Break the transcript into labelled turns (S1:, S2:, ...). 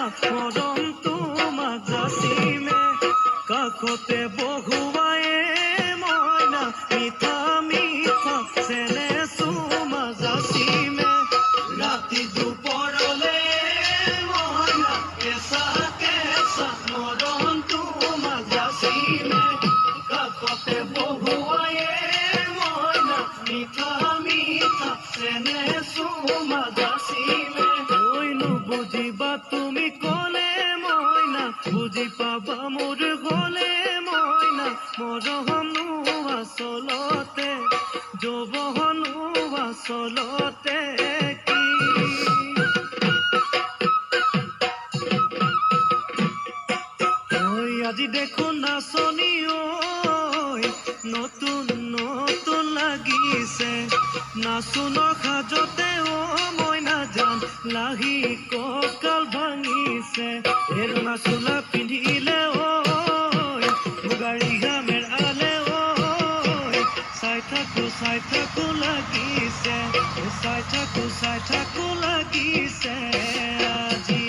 S1: মৰম তোমাক যাচিমে কাষতে বহুৱায়ে মইনা মিঠা মিঠা চেনে চুমা যাচিমে ৰাতি দুপৰলে মইনা কেঁচা কেঁচা মৰম তোমাক যাচিমে কাষতে বহুৱায়ে মইনা মিঠা মিঠা চেনে চুমা যাচিমে কৈনো বুজিবা তুমি ক'লে মইনা বুজি পাবা মোৰ গ'লে মইনা মৰমনো আচলতে যৌৱনো আচলতে কি ঐ আজি দেখোন নাচনি ঐ নতুন নতুন লাগিছে নাচোনৰ সাজতে মইনা জান লাহি কঁকাল ভাঙিছে এৰঙা চোলা পিন্ধিলে মুগাৰী গামেৰ আলে চাই থাকো লাগিছে চাই থাকো লাগিছে আজি